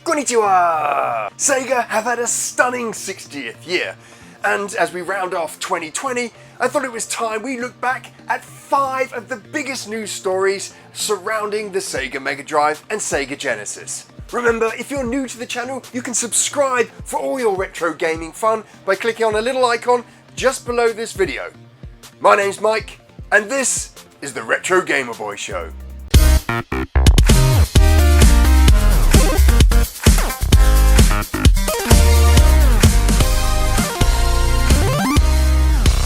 Konnichiwa! Sega have had a stunning 60th year, and as we round off 2020, I thought it was time we look back at 5 of the biggest news stories surrounding the Sega Mega Drive and Sega Genesis. Remember, if you're new to the channel, you can subscribe for all your retro gaming fun by clicking on a little icon just below this video. My name's Mike, and this is the Retro Gamer Boy Show.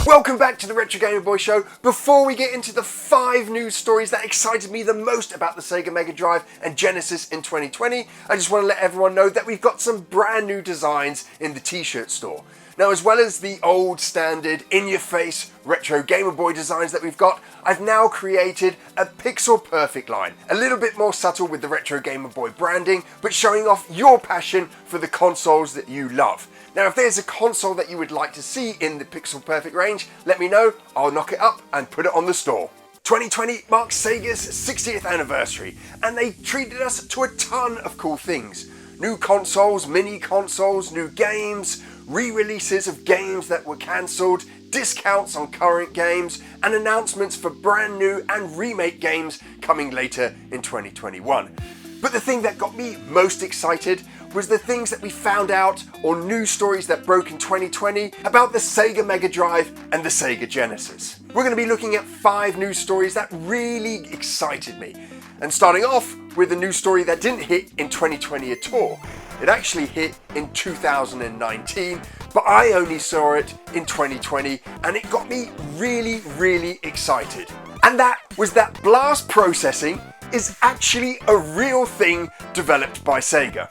Welcome back to the Retro Gamer Boy Show. Before we get into the 5 news stories that excited me the most about the Sega Mega Drive and Genesis in 2020, I just want to let everyone know that we've got some brand new designs in the t-shirt store. Now, as well as the old standard in-your-face Retro Gamer Boy designs that we've got, I've now created a pixel perfect line. A little bit more subtle with the Retro Gamer Boy branding, but showing off your passion for the consoles that you love. Now, if there's a console that you would like to see in the pixel perfect range, let me know, I'll knock it up and put it on the store. 2020 marks Sega's 60th anniversary, and they treated us to a ton of cool things. New consoles, mini consoles, new games, re-releases of games that were cancelled, discounts on current games, and announcements for brand new and remake games coming later in 2021. But the thing that got me most excited was the things that we found out, or news stories that broke in 2020 about the Sega Mega Drive and the Sega Genesis. We're going to be looking at 5 news stories that really excited me. And starting off with a news story that didn't hit in 2020 at all. It actually hit in 2019, but I only saw it in 2020, and it got me really excited. And that was that Bast Processing is actually a real thing developed by Sega.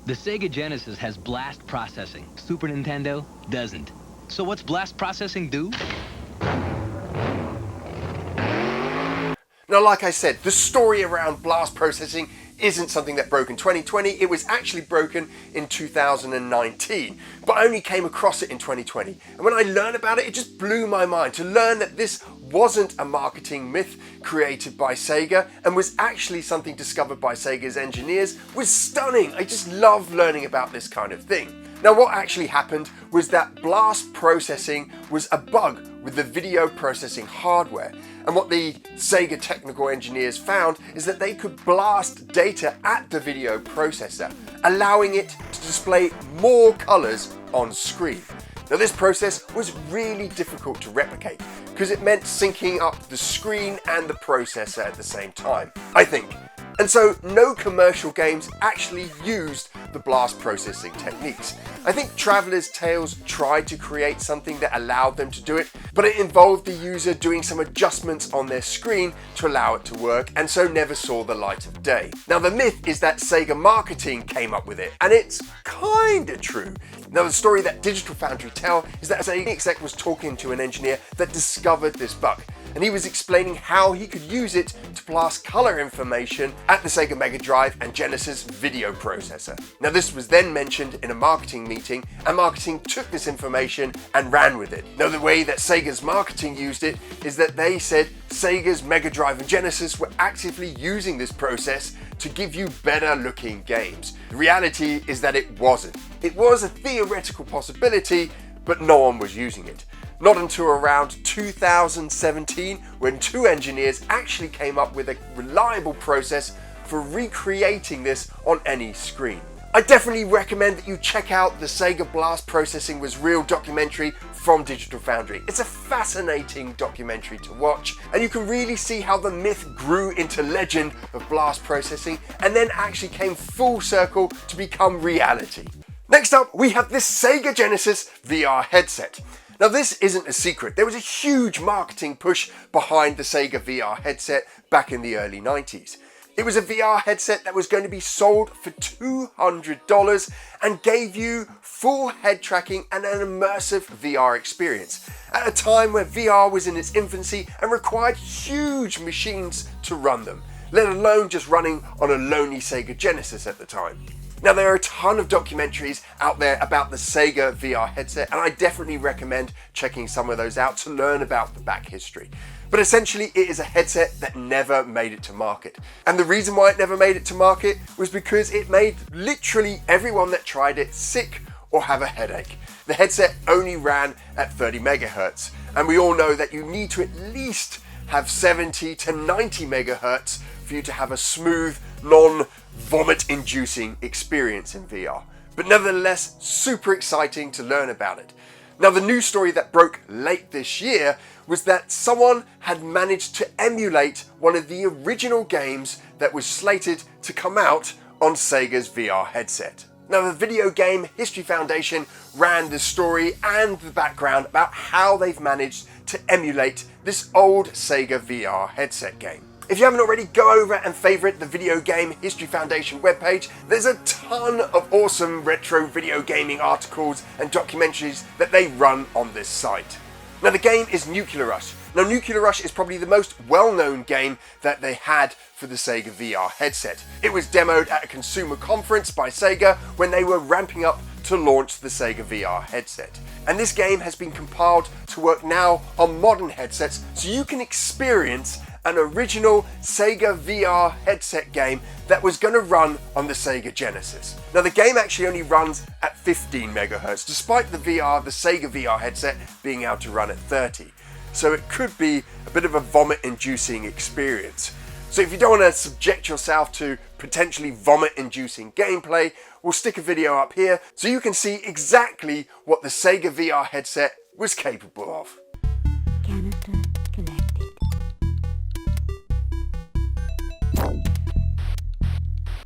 The Sega Genesis has Bast Processing. Super Nintendo doesn't. So what's Bast Processing do? Now, like I said, the story around Bast Processing isn't something that broke in 2020. It was actually broken in 2019, but I only came across it in 2020. And when I learned about it, it just blew my mind to learn that this wasn't a marketing myth created by Sega and was actually something discovered by Sega's engineers was stunning. I just love learning about this kind of thing. Now, what actually happened was that Bast Processing was a bug with the video processing hardware. And what the Sega technical engineers found is that they could blast data at the video processor, allowing it to display more colors on screen. Now, this process was really difficult to replicate because it meant syncing up the screen and the processor at the same time, I think. And so no commercial games actually used the Bast Processing techniques. I think Traveler's Tales tried to create something that allowed them to do it, but it involved the user doing some adjustments on their screen to allow it to work, and so never saw the light of day. Now, the myth is that Sega marketing came up with it, and it's kinda true. Now, the story that Digital Foundry tell is that a Sega exec was talking to an engineer that discovered this bug, and he was explaining how he could use it to blast color information at the Sega Mega Drive and Genesis video processor. Now, this was then mentioned in a marketing meeting, and marketing took this information and ran with it. Now, the way that Sega's marketing used it is that they said Sega's Mega Drive and Genesis were actively using this process to give you better looking games. The reality is that it wasn't. It was a theoretical possibility, but no one was using it. Not until around 2017, when 2 engineers actually came up with a reliable process for recreating this on any screen. I definitely recommend that you check out the Sega Bast Processing Was Real documentary from Digital Foundry. It's a fascinating documentary to watch, and you can really see how the myth grew into legend of Bast Processing and then actually came full circle to become reality. Next up, we have this Sega Genesis VR headset. Now, this isn't a secret. There was a huge marketing push behind the Sega VR headset back in the early 90s. It was a VR headset that was going to be sold for $200 and gave you full head tracking and an immersive VR experience at a time where VR was in its infancy and required huge machines to run them, let alone just running on a lonely Sega Genesis at the time. Now, there are a ton of documentaries out there about the Sega VR headset, and I definitely recommend checking some of those out to learn about the back history. But essentially it is a headset that never made it to market. And the reason why it never made it to market was because it made literally everyone that tried it sick or have a headache. The headset only ran at 30 megahertz, and we all know that you need to at least have 70 to 90 megahertz for you to have a smooth, non-vomit inducing experience in VR. But nevertheless, super exciting to learn about it. Now, the news story that broke late this year was that someone had managed to emulate one of the original games that was slated to come out on Sega's VR headset. Now, the Video Game History Foundation ran the story and the background about how they've managed to emulate this old Sega VR headset game. If you haven't already, go over and favourite the Video Game History Foundation webpage. There's a ton of awesome retro video gaming articles and documentaries that they run on this site. Now, the game is Nuclear Rush. Now, Nuclear Rush is probably the most well-known game that they had for the Sega VR headset. It was demoed at a consumer conference by Sega when they were ramping up to launch the Sega VR headset. And this game has been compiled to work now on modern headsets, so you can experience an original Sega VR headset game that was going to run on the Sega Genesis. Now, the game actually only runs at 15 megahertz, despite the Sega VR headset being able to run at 30. So it could be a bit of a vomit-inducing experience. So if you don't want to subject yourself to potentially vomit-inducing gameplay, we'll stick a video up here so you can see exactly what the Sega VR headset was capable of. Canister collected.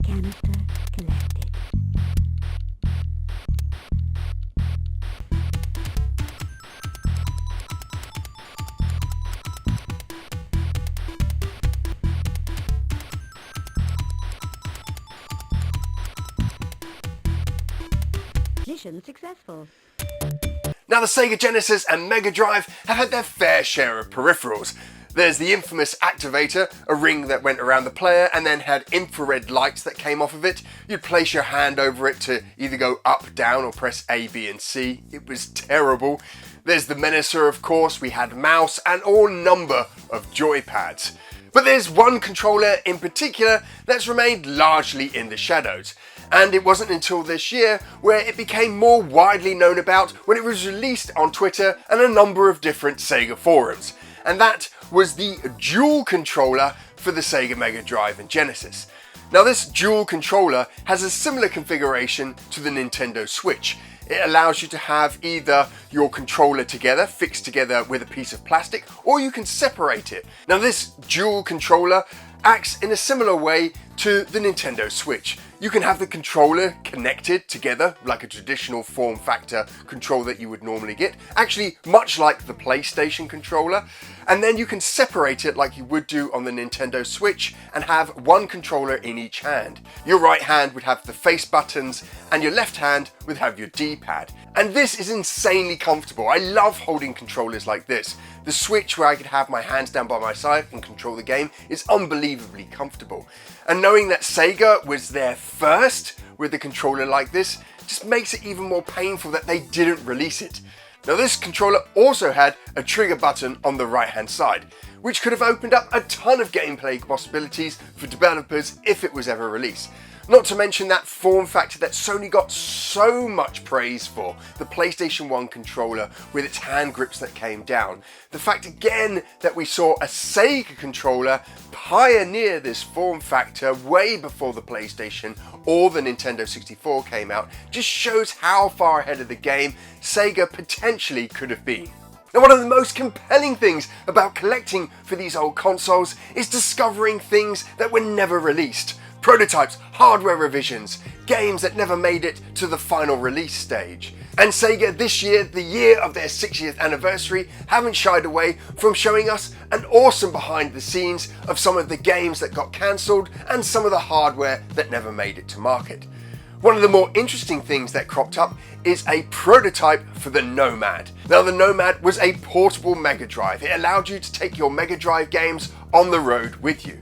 Canister collected. Mission successful. Now, the Sega Genesis and Mega Drive have had their fair share of peripherals. There's the infamous activator, a ring that went around the player and then had infrared lights that came off of it. You'd place your hand over it to either go up, down, or press A, B, and C. It was terrible. There's the Menacer, of course. We had mouse and all number of joypads. But there's one controller in particular that's remained largely in the shadows. And it wasn't until this year where it became more widely known about when it was released on Twitter and a number of different Sega forums. And that was the dual controller for the Sega Mega Drive and Genesis. Now, this dual controller has a similar configuration to the Nintendo Switch. It allows you to have either your controller together, fixed together with a piece of plastic, or you can separate it. Now, this dual controller acts in a similar way to the Nintendo Switch. You can have the controller connected together like a traditional form factor controller that you would normally get, actually much like the PlayStation controller, and then you can separate it like you would do on the Nintendo Switch and have one controller in each hand. Your right hand would have the face buttons and your left hand would have your D-pad. And this is insanely comfortable. I love holding controllers like this. The Switch, where I could have my hands down by my side and control the game, is unbelievably comfortable. And knowing that Sega was there first with a controller like this just makes it even more painful that they didn't release it. Now, this controller also had a trigger button on the right hand side, which could have opened up a ton of gameplay possibilities for developers if it was ever released. Not to mention that form factor that Sony got so much praise for, the PlayStation 1 controller with its hand grips that came down. The fact again that we saw a Sega controller pioneer this form factor way before the PlayStation or the Nintendo 64 came out just shows how far ahead of the game Sega potentially could have been. Now, one of the most compelling things about collecting for these old consoles is discovering things that were never released. Prototypes, hardware revisions, games that never made it to the final release stage. And Sega this year, the year of their 60th anniversary, haven't shied away from showing us an awesome behind the scenes of some of the games that got cancelled and some of the hardware that never made it to market. One of the more interesting things that cropped up is a prototype for the Nomad. Now, the Nomad was a portable Mega Drive. It allowed you to take your Mega Drive games on the road with you.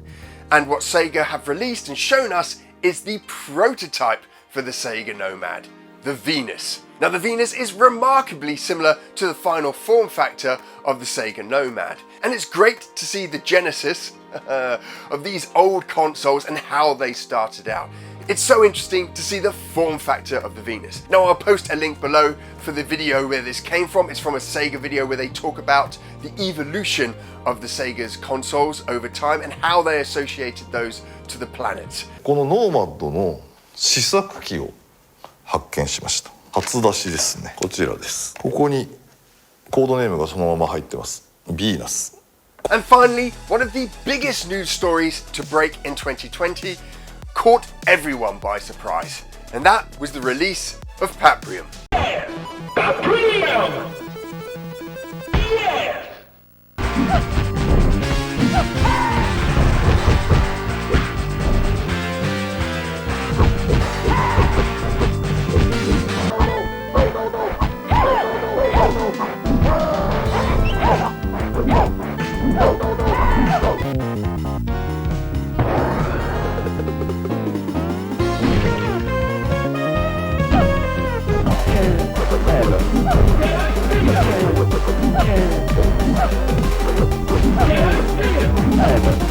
And what Sega have released and shown us is the prototype for the Sega Nomad. the Venus. Now the Venus is remarkably similar to the final form factor of the Sega Nomad, and it's great to see the genesis of these old consoles and how they started out. It's so interesting to see the form factor of the Venus. Now I'll post a link below for the video where this came from. It's from a Sega video where they talk about the evolution of the Sega's consoles over time and how they associated those to the planet. このノーマッドの試作機を発見しました。初出しですね。こちらです。ここにコードネームがそのまま入ってます。ヴィーナス。And finally, one of the biggest news stories to break in 2020 caught everyone by surprise, and that was the release of Paprium. Paprium! Yes!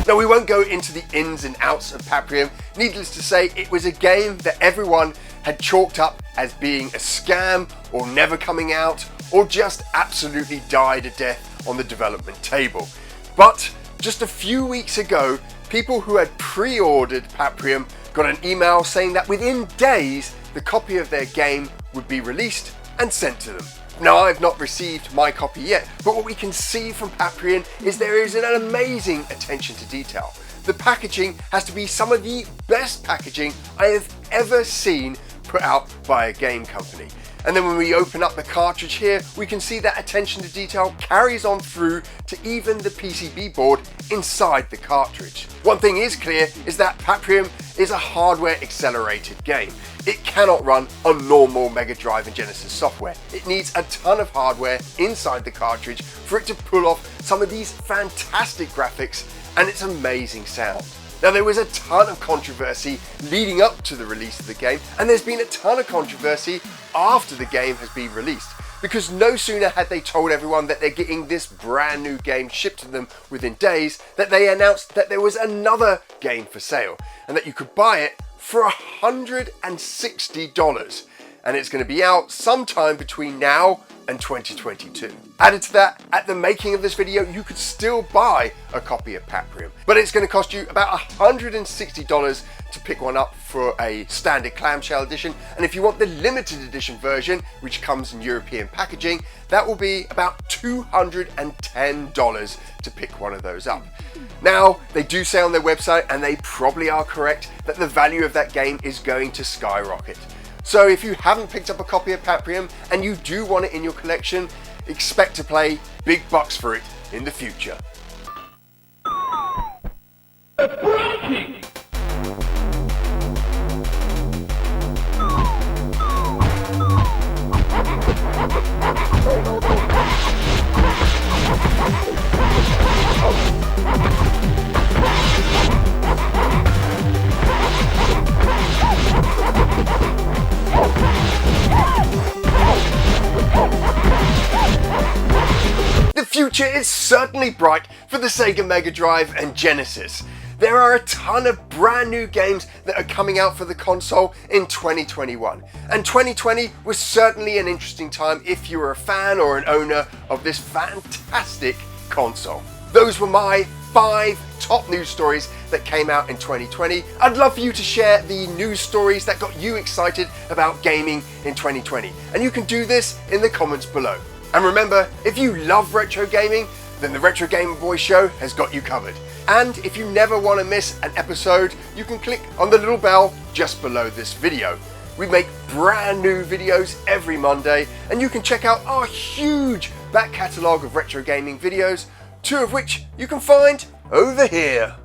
Now we won't go into the ins and outs of Paprium. Needless to say, it was a game that everyone had chalked up as being a scam or never coming out or just absolutely died a death on the development table. But just a few weeks ago, people who had pre-ordered Paprium got an email saying that within days the copy of their game would be released and sent to them. Now I've not received my copy yet, but what we can see from Paprium is there is an amazing attention to detail. The packaging has to be some of the best packaging I have ever seen put out by a game company. And then when we open up the cartridge here, we can see that attention to detail carries on through to even the PCB board inside the cartridge. One thing is clear is that Paprium is a hardware accelerated game. It cannot run on normal Mega Drive and Genesis software. It needs a ton of hardware inside the cartridge for it to pull off some of these fantastic graphics and its amazing sound. Now there was a ton of controversy leading up to the release of the game, and there's been a ton of controversy after the game has been released, because no sooner had they told everyone that they're getting this brand new game shipped to them within days that they announced that there was another game for sale and that you could buy it for $160, and it's going to be out sometime between now and 2022. Added to that, at the making of this video, you could still buy a copy of Paprium, but it's going to cost you about $160 to pick one up for a standard clamshell edition, and if you want the limited edition version, which comes in European packaging, that will be about $210 to pick one of those up. Now, they do say on their website, and they probably are correct, that the value of that game is going to skyrocket. So if you haven't picked up a copy of Paprium and you do want it in your collection, expect to pay big bucks for it in the future. The future is certainly bright for the Sega Mega Drive and Genesis. There are a ton of brand new games that are coming out for the console in 2021. And 2020 was certainly an interesting time if you were a fan or an owner of this fantastic console. Those were my 5 top news stories that came out in 2020. I'd love for you to share the news stories that got you excited about gaming in 2020. And you can do this in the comments below. And remember, if you love retro gaming, then the Retro Gamer Boy Show has got you covered. And if you never want to miss an episode, you can click on the little bell just below this video. We make brand new videos every Monday, and you can check out our huge back catalogue of retro gaming videos, 2 of which you can find over here.